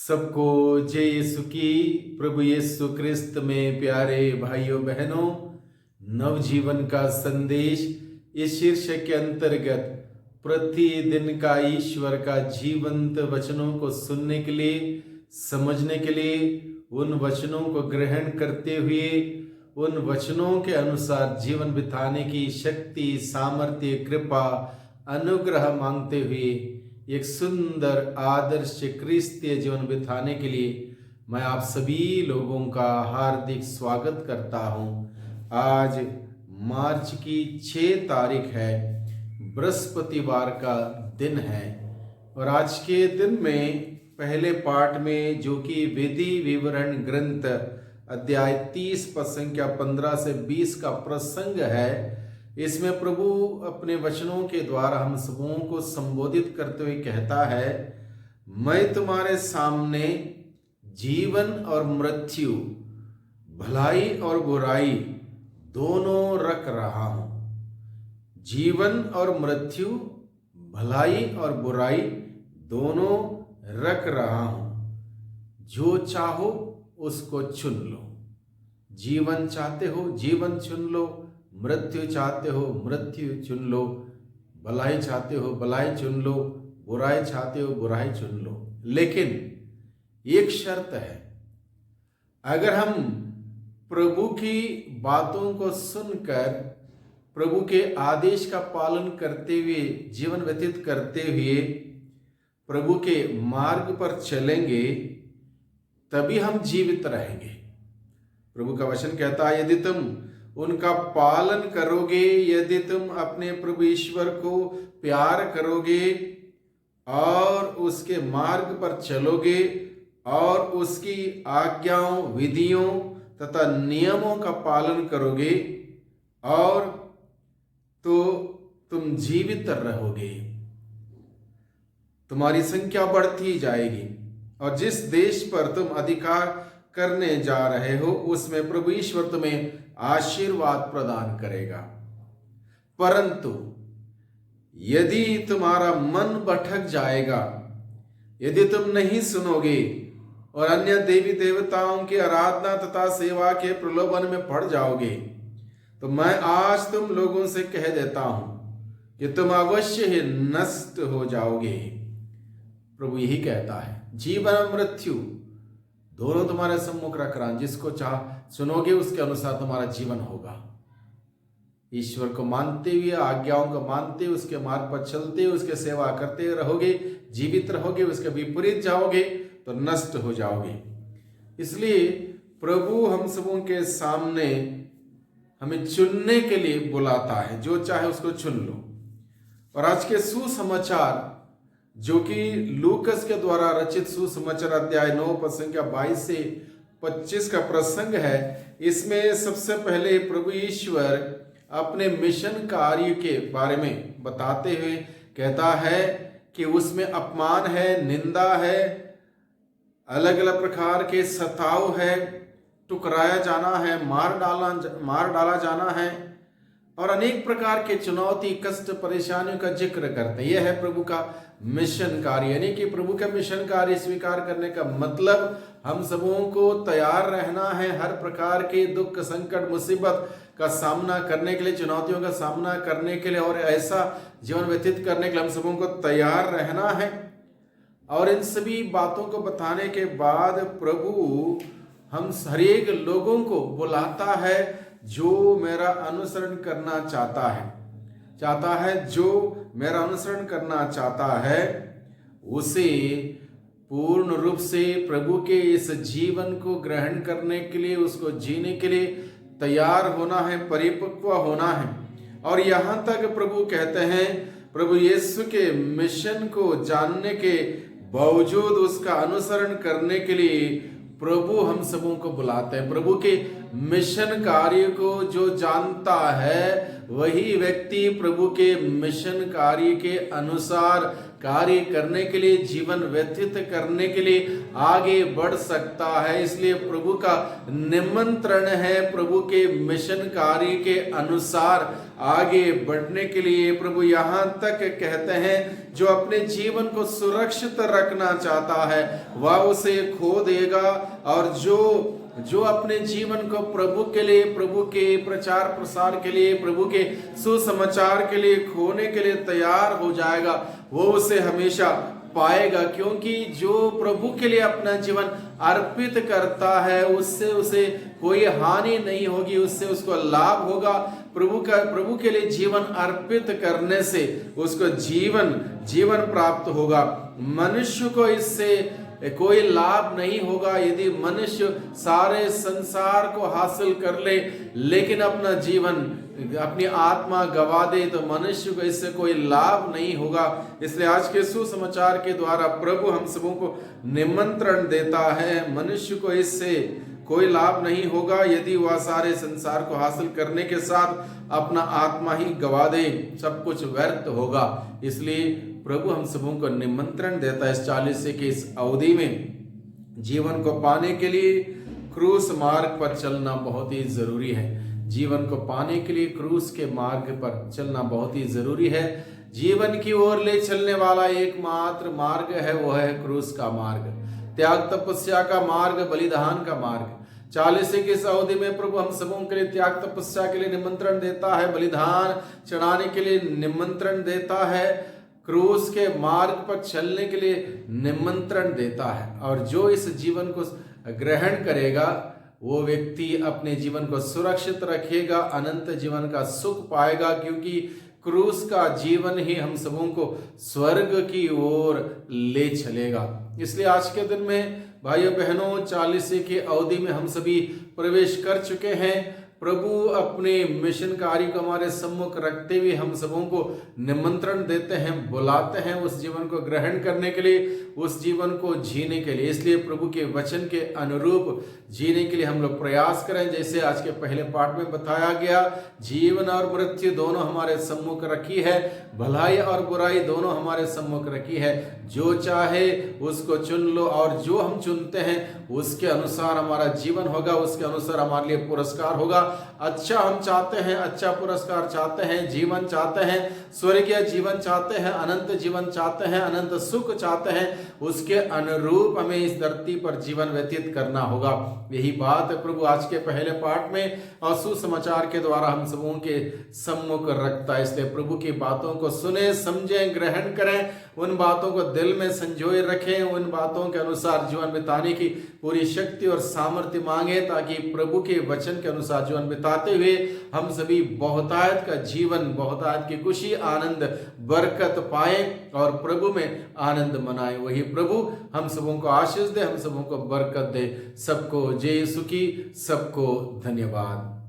सबको जय यीशु की। प्रभु यीशु क्रिस्त में प्यारे भाइयों बहनों, नवजीवन का संदेश इस शीर्षक के अंतर्गत प्रतिदिन का ईश्वर का जीवंत वचनों को सुनने के लिए, समझने के लिए, उन वचनों को ग्रहण करते हुए उन वचनों के अनुसार जीवन बिताने की शक्ति, सामर्थ्य, कृपा, अनुग्रह मांगते हुए एक सुंदर आदर्श क्रिस्तीय जीवन बिताने के लिए मैं आप सभी लोगों का हार्दिक स्वागत करता हूं। आज मार्च की 6 तारीख है, बृहस्पतिवार का दिन है और आज के दिन में पहले पाठ में जो कि विधि विवरण ग्रंथ अध्याय 30 पद संख्या 15 से 20 का प्रसंग है, इसमें प्रभु अपने वचनों के द्वारा हम सबों को संबोधित करते हुए कहता है, मैं तुम्हारे सामने जीवन और मृत्यु, भलाई और बुराई दोनों रख रहा हूं। जीवन और मृत्यु, भलाई और बुराई दोनों रख रहा हूं। जो चाहो उसको चुन लो। जीवन चाहते हो, जीवन चुन लो। मृत्यु चाहते हो, मृत्यु चुन लो। भलाई चाहते हो, भलाई चुन लो। बुराई चाहते हो, बुराई चुन लो। लेकिन एक शर्त है, अगर हम प्रभु की बातों को सुनकर प्रभु के आदेश का पालन करते हुए, जीवन व्यतीत करते हुए प्रभु के मार्ग पर चलेंगे, तभी हम जीवित रहेंगे। प्रभु का वचन कहता है, यदि तुम उनका पालन करोगे, यदि तुम अपने प्रभु ईश्वर को प्यार करोगे और उसके मार्ग पर चलोगे और उसकी आज्ञाओं, विधियों तथा नियमों का पालन करोगे, और तो तुम जीवित रहोगे, तुम्हारी संख्या बढ़ती जाएगी और जिस देश पर तुम अधिकार करने जा रहे हो उसमें प्रभु ईश्वर तुम्हें आशीर्वाद प्रदान करेगा। परंतु यदि तुम्हारा मन भटक जाएगा, यदि तुम नहीं सुनोगे और अन्य देवी देवताओं की आराधना तथा सेवा के प्रलोभन में पड़ जाओगे, तो मैं आज तुम लोगों से कह देता हूं कि तुम अवश्य ही नष्ट हो जाओगे। प्रभु यही कहता है, जीवन और मृत्यु दोनों तुम्हारे सम्मुख रख रहा हूं। जिसको चाह सुनोगे उसके अनुसार तुम्हारा जीवन होगा। ईश्वर को मानते हुए, आज्ञाओं को मानते हुए, उसके मार्ग पर चलते हुए उसके सेवा करते रहोगे, जीवित रहोगे। उसके विपरीत जाओगे तो नष्ट हो जाओगे। इसलिए प्रभु हम सबों के सामने हमें चुनने के लिए बुलाता है, जो चाहे उसको चुन लो। और आज के सुसमाचार जो कि लूकस के द्वारा रचित सुसमाचार अध्याय 9 पद संख्या 22 से 25 का प्रसंग है, इसमें सबसे पहले प्रभु ईश्वर अपने मिशन कार्य के बारे में बताते हुए कहता है कि उसमें अपमान है, निंदा है, अलग अलग प्रकार के सताव है, टुकराया जाना है, मार डाला जाना है और अनेक प्रकार के चुनौती, कष्ट, परेशानियों का जिक्र करते हैं। यह है प्रभु का मिशन कार्य। यानी कि प्रभु का मिशन कार्य स्वीकार करने का मतलब हम सबों को तैयार रहना है हर प्रकार के दुख, संकट, मुसीबत का सामना करने के लिए, चुनौतियों का सामना करने के लिए और ऐसा जीवन व्यतीत करने के लिए हम सबों को तैयार रहना है। और इन सभी बातों को बताने के बाद प्रभु हम हरेक लोगों को बुलाता है जो मेरा अनुसरण करना चाहता है, जो मेरा अनुसरण करना चाहता है, उसे पूर्ण रूप से प्रभु के इस जीवन को ग्रहण करने के लिए, उसको जीने के लिए तैयार होना है, परिपक्व होना है। और यहां तक प्रभु कहते हैं, प्रभु यीशु के मिशन को जानने के बावजूद उसका अनुसरण करने के लिए प्रभु हम सबों को बुलाते हैं। प्रभु के मिशन कार्य को जो जानता है वही व्यक्ति प्रभु के मिशन कार्य के अनुसार कार्य करने के लिए, जीवन व्यतीत करने के लिए आगे बढ़ सकता है। इसलिए प्रभु का निमंत्रण है प्रभु के मिशन कार्य के अनुसार आगे बढ़ने के लिए प्रभु यहाँ तक कहते हैं, जो अपने जीवन को सुरक्षित रखना चाहता है वह उसे खो देगा, और जो अपने जीवन को प्रभु के लिए, प्रभु के प्रचार प्रसार के लिए, प्रभु के सुसमाचार के लिए खोने के लिए तैयार हो जाएगा, वो उसे हमेशा पाएगा। क्योंकि जो प्रभु के लिए अपना जीवन अर्पित करता है उससे उसे कोई हानि नहीं होगी, उससे उसको लाभ होगा। प्रभु के लिए जीवन अर्पित करने से उसको जीवन प्राप्त होगा। मनुष्य को इससे कोई लाभ नहीं होगा। यदि मनुष्य सारे संसार को हासिल कर ले लेकिन अपना जीवन, अपनी आत्मा गवा दे, तो मनुष्य को इससे कोई लाभ नहीं होगा। इसलिए आज के सुसमाचार के द्वारा प्रभु हम सबों को निमंत्रण देता है, मनुष्य को इससे कोई लाभ नहीं होगा यदि वह सारे संसार को हासिल करने के साथ अपना आत्मा ही गवा दे, सब कुछ व्यर्थ होगा। इसलिए प्रभु हम सबों को निमंत्रण देता है इस 40 की इस अवधि में जीवन को पाने के लिए क्रूस मार्ग पर चलना बहुत ही जरूरी है। जीवन को पाने के लिए क्रूस के मार्ग पर चलना बहुत ही जरूरी है। जीवन की ओर ले चलने वाला एकमात्र मार्ग है, वो है क्रूस का मार्ग, त्याग तपस्या का मार्ग, बलिदान का मार्ग। 40 की इस अवधि में प्रभु हम सबों के लिए त्याग तपस्या के लिए निमंत्रण देता है, बलिदान चढ़ाने के लिए निमंत्रण देता है, क्रूस के मार्ग पर चलने के लिए निमंत्रण देता है। और जो इस जीवन को ग्रहण करेगा वो व्यक्ति अपने जीवन को सुरक्षित रखेगा, अनंत जीवन का सुख पाएगा, क्योंकि क्रूस का जीवन ही हम सबों को स्वर्ग की ओर ले चलेगा। इसलिए आज के दिन में भाइयों बहनों 40 की अवधि में हम सभी प्रवेश कर चुके हैं। प्रभु अपने मिशन कार्य को हमारे सम्मुख रखते हुए हम सबों को निमंत्रण देते हैं, बुलाते हैं उस जीवन को ग्रहण करने के लिए, उस जीवन को जीने के लिए। इसलिए प्रभु के वचन के अनुरूप जीने के लिए हम लोग प्रयास करें। जैसे आज के पहले पाठ में बताया गया, जीवन और मृत्यु दोनों हमारे सम्मुख रखी है, भलाई और बुराई दोनों हमारे सम्मुख रखी है। जो चाहे उसको चुन लो, और जो हम चुनते हैं उसके अनुसार हमारा जीवन होगा, उसके अनुसार हमारे लिए पुरस्कार होगा। अच्छा हम चाहते हैं, अच्छा पुरस्कार चाहते हैं, जीवन चाहते हैं, स्वर्गीय जीवन चाहते हैं, अनंत जीवन चाहते हैं, अनंत सुख चाहते हैं, उसके अनुरूप हमें इस धरती पर जीवन व्यतीत करना होगा। यही बात प्रभु आज के पहले पाठ में और सुसमाचार के द्वारा हम सबों के सम्मुख रखता है। इसलिए प्रभु की बातों को सुने, समझें, ग्रहण करें, उन बातों को दिल में संजोए रखें, उन बातों के अनुसार जीवन बिताने की पूरी शक्ति और सामर्थ्य मांगे, ताकि प्रभु के वचन के अनुसार जीवन बिताते हुए हम सभी बहुतायत का जीवन, बहुतायत की खुशी, आनंद, बरकत पाए और प्रभु में आनंद मनाए। वही प्रभु हम सबों को आशीष दे, हम सबों को बरकत दे। सबको जय यीशु की, सबको धन्यवाद।